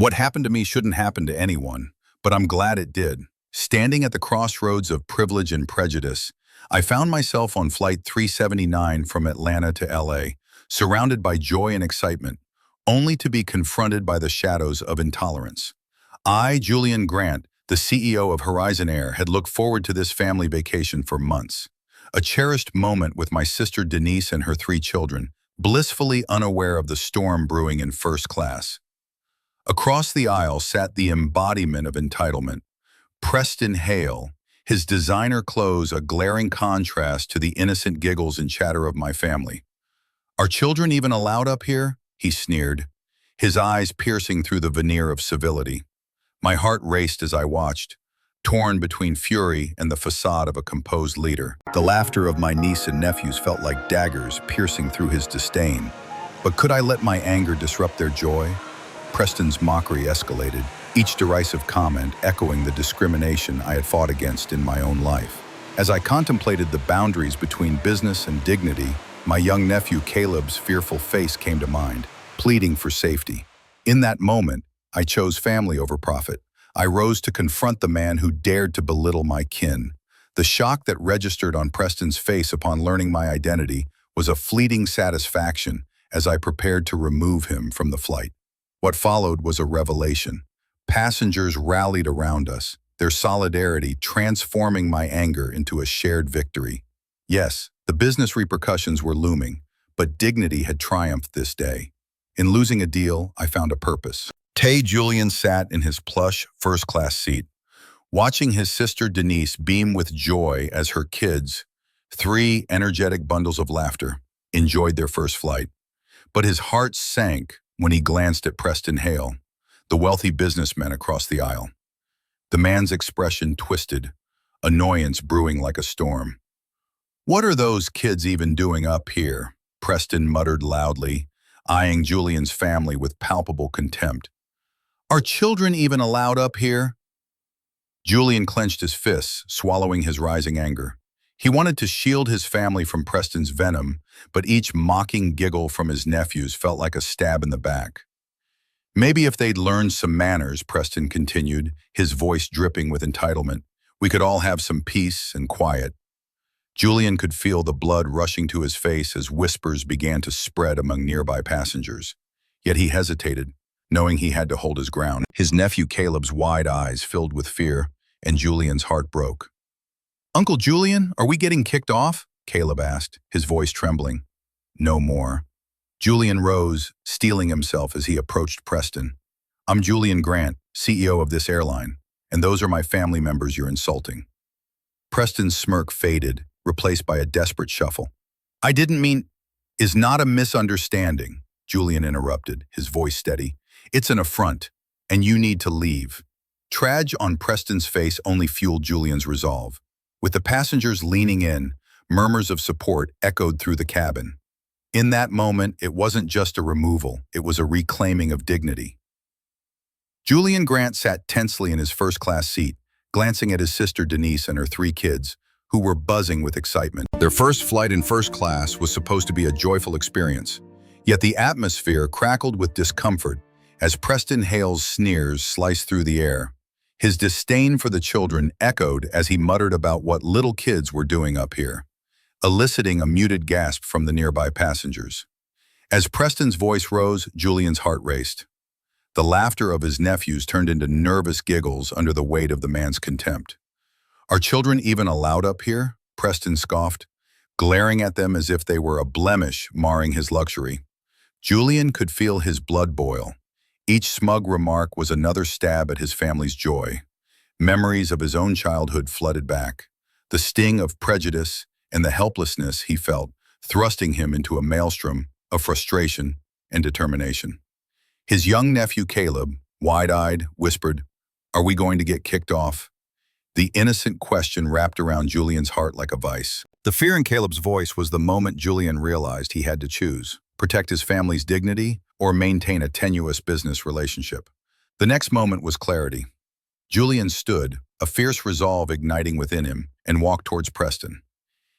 What happened to me shouldn't happen to anyone, but I'm glad it did. Standing at the crossroads of privilege and prejudice, I found myself on Flight 379 from Atlanta to LA, surrounded by joy and excitement, only to be confronted by the shadows of intolerance. I, Julian Grant, the CEO of Horizon Air, had looked forward to this family vacation for months. A cherished moment with my sister Denise and her 3 children, blissfully unaware of the storm brewing in first class. Across the aisle sat the embodiment of entitlement, Preston Hale, his designer clothes a glaring contrast to the innocent giggles and chatter of my family. "Are children even allowed up here?" he sneered, his eyes piercing through the veneer of civility. My heart raced as I watched, torn between fury and the facade of a composed leader. The laughter of my niece and nephews felt like daggers piercing through his disdain. But could I let my anger disrupt their joy? Preston's mockery escalated, each derisive comment echoing the discrimination I had fought against in my own life. As I contemplated the boundaries between business and dignity, my young nephew Caleb's fearful face came to mind, pleading for safety. In that moment, I chose family over profit. I rose to confront the man who dared to belittle my kin. The shock that registered on Preston's face upon learning my identity was a fleeting satisfaction as I prepared to remove him from the flight. What followed was a revelation. Passengers rallied around us, their solidarity transforming my anger into a shared victory. Yes, the business repercussions were looming, but dignity had triumphed this day. In losing a deal, I found a purpose. Julian sat in his plush first-class seat, watching his sister Denise beam with joy as her kids, 3 energetic bundles of laughter, enjoyed their first flight. But his heart sank when he glanced at Preston Hale, the wealthy businessman across the aisle. The man's expression twisted, annoyance brewing like a storm. "What are those kids even doing up here?" Preston muttered loudly, eyeing Julian's family with palpable contempt. "Are children even allowed up here?" Julian clenched his fists, swallowing his rising anger. He wanted to shield his family from Preston's venom, but each mocking giggle from his nephews felt like a stab in the back. "Maybe if they'd learned some manners," Preston continued, his voice dripping with entitlement, "we could all have some peace and quiet." Julian could feel the blood rushing to his face as whispers began to spread among nearby passengers. Yet he hesitated, knowing he had to hold his ground. His nephew Caleb's wide eyes filled with fear, and Julian's heart broke. "Uncle Julian, are we getting kicked off?" Caleb asked, his voice trembling. "No more." Julian rose, steeling himself as he approached Preston. "I'm Julian Grant, CEO of this airline, and those are my family members you're insulting." Preston's smirk faded, replaced by a desperate shuffle. "I didn't mean—" "Is not a misunderstanding," Julian interrupted, his voice steady. "It's an affront, and you need to leave." Tragedy on Preston's face only fueled Julian's resolve. With the passengers leaning in, murmurs of support echoed through the cabin. In that moment, it wasn't just a removal, it was a reclaiming of dignity. Julian Grant sat tensely in his first-class seat, glancing at his sister Denise and her 3 kids, who were buzzing with excitement. Their first flight in first class was supposed to be a joyful experience, yet the atmosphere crackled with discomfort as Preston Hale's sneers sliced through the air. His disdain for the children echoed as he muttered about what little kids were doing up here, eliciting a muted gasp from the nearby passengers. As Preston's voice rose, Julian's heart raced. The laughter of his nephews turned into nervous giggles under the weight of the man's contempt. "Are children even allowed up here?" Preston scoffed, glaring at them as if they were a blemish marring his luxury. Julian could feel his blood boil. Each smug remark was another stab at his family's joy. Memories of his own childhood flooded back, the sting of prejudice and the helplessness he felt, thrusting him into a maelstrom of frustration and determination. His young nephew Caleb, wide-eyed, whispered, "Are we going to get kicked off?" The innocent question wrapped around Julian's heart like a vice. The fear in Caleb's voice was the moment Julian realized he had to choose: protect his family's dignity or maintain a tenuous business relationship. The next moment was clarity. Julian stood, a fierce resolve igniting within him, and walked towards Preston.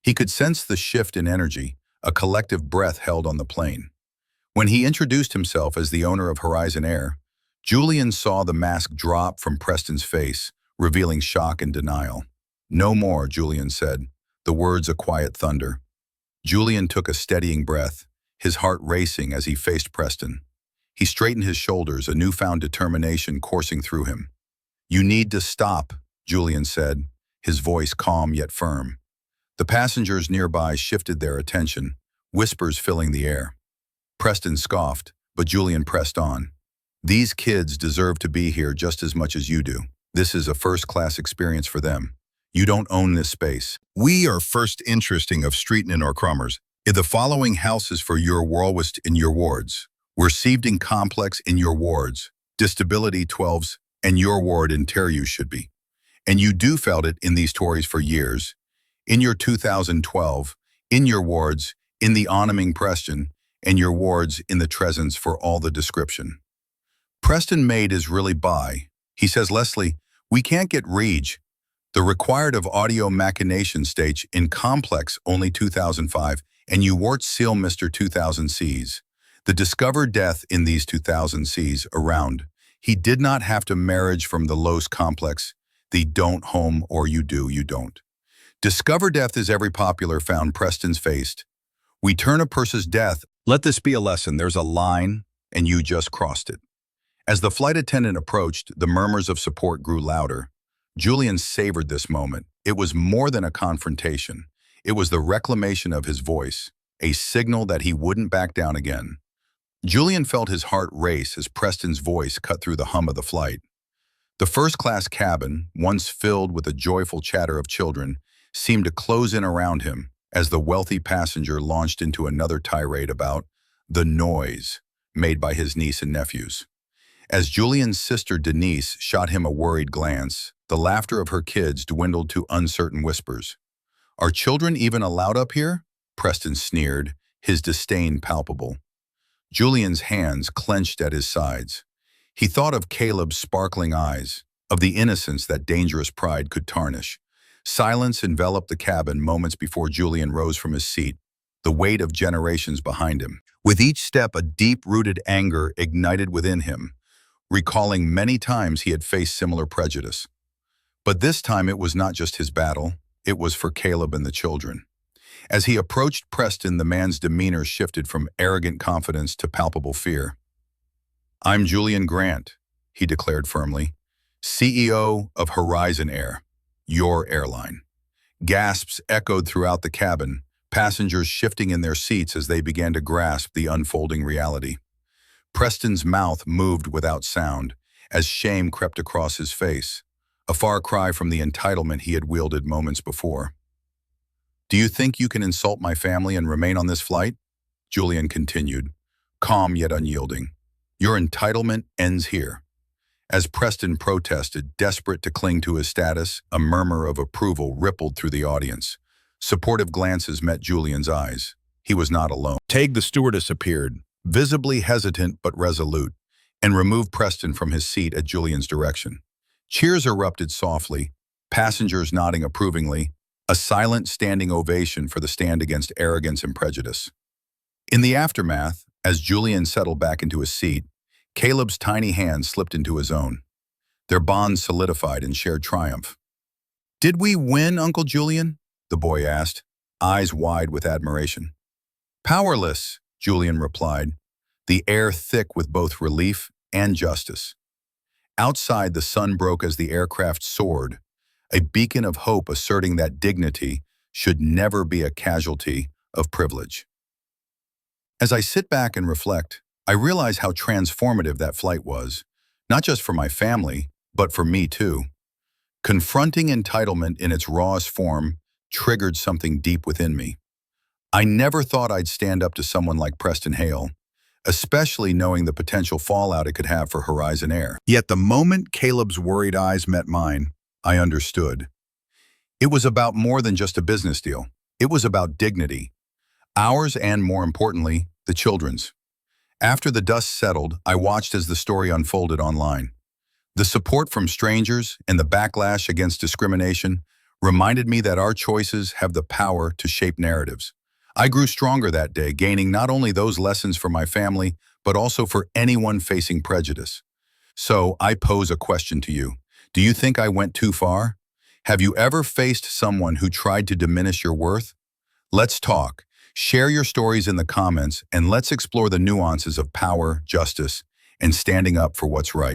He could sense the shift in energy, a collective breath held on the plane. When he introduced himself as the owner of Horizon Air, Julian saw the mask drop from Preston's face, revealing shock and denial. "No more," Julian said, the words a quiet thunder. Julian took a steadying breath, his heart racing as he faced Preston. He straightened his shoulders, a newfound determination coursing through him. "You need to stop," Julian said, his voice calm yet firm. The passengers nearby shifted their attention, whispers filling the air. Preston scoffed, but Julian pressed on. "These kids deserve to be here just as much as you do. This is a first-class experience for them. You don't own this space. We are first interesting of Streeton or Crummers. If the following houses for your Warwist in your wards. We're Sievding Complex in your wards. Disability 12s and your ward in Terru should be. And you do felt it in these Tories for years. In your 2012, in your wards, in the Onaming Preston, and your wards in the Tresents for all the description." Preston made is really by. He says, "Leslie, we can't get Reg. The required of audio machination stage in complex only 2005, and you wart seal Mr. 2000 Cs. The discovered death in these 2000 Cs around. He did not have to marriage from the Los complex, the don't home or you do, you don't. Discover death is every popular found Preston's faced. We turn a person's death. Let this be a lesson. There's a line, and you just crossed it." As the flight attendant approached, the murmurs of support grew louder. Julian savored this moment. It was more than a confrontation. It was the reclamation of his voice, a signal that he wouldn't back down again. Julian felt his heart race as Preston's voice cut through the hum of the flight. The first-class cabin, once filled with a joyful chatter of children, seemed to close in around him as the wealthy passenger launched into another tirade about the noise made by his niece and nephews. As Julian's sister Denise shot him a worried glance, the laughter of her kids dwindled to uncertain whispers. "Are children even allowed up here?" Preston sneered, his disdain palpable. Julian's hands clenched at his sides. He thought of Caleb's sparkling eyes, of the innocence that dangerous pride could tarnish. Silence enveloped the cabin moments before Julian rose from his seat, the weight of generations behind him. With each step, a deep-rooted anger ignited within him, recalling many times he had faced similar prejudice. But this time it was not just his battle, it was for Caleb and the children. As he approached Preston, the man's demeanor shifted from arrogant confidence to palpable fear. "I'm Julian Grant," he declared firmly, "CEO of Horizon Air, your airline." Gasps echoed throughout the cabin, passengers shifting in their seats as they began to grasp the unfolding reality. Preston's mouth moved without sound as shame crept across his face, a far cry from the entitlement he had wielded moments before. "Do you think you can insult my family and remain on this flight?" Julian continued, calm yet unyielding. "Your entitlement ends here." As Preston protested, desperate to cling to his status, a murmur of approval rippled through the audience. Supportive glances met Julian's eyes. He was not alone. Tague the stewardess appeared, visibly hesitant but resolute, and removed Preston from his seat at Julian's direction. Cheers erupted softly, passengers nodding approvingly, a silent standing ovation for the stand against arrogance and prejudice. In the aftermath, as Julian settled back into his seat, Caleb's tiny hand slipped into his own. Their bond solidified in shared triumph. "Did we win, Uncle Julian?" the boy asked, eyes wide with admiration. "Powerless," Julian replied, the air thick with both relief and justice. Outside, the sun broke as the aircraft soared, a beacon of hope asserting that dignity should never be a casualty of privilege. As I sit back and reflect, I realize how transformative that flight was, not just for my family, but for me too. Confronting entitlement in its rawest form triggered something deep within me. I never thought I'd stand up to someone like Preston Hale, especially knowing the potential fallout it could have for Horizon Air. Yet the moment Caleb's worried eyes met mine, I understood. It was about more than just a business deal. It was about dignity. Ours and, more importantly, the children's. After the dust settled, I watched as the story unfolded online. The support from strangers and the backlash against discrimination reminded me that our choices have the power to shape narratives. I grew stronger that day, gaining not only those lessons for my family, but also for anyone facing prejudice. So I pose a question to you. Do you think I went too far? Have you ever faced someone who tried to diminish your worth? Let's talk. Share your stories in the comments and let's explore the nuances of power, justice, and standing up for what's right.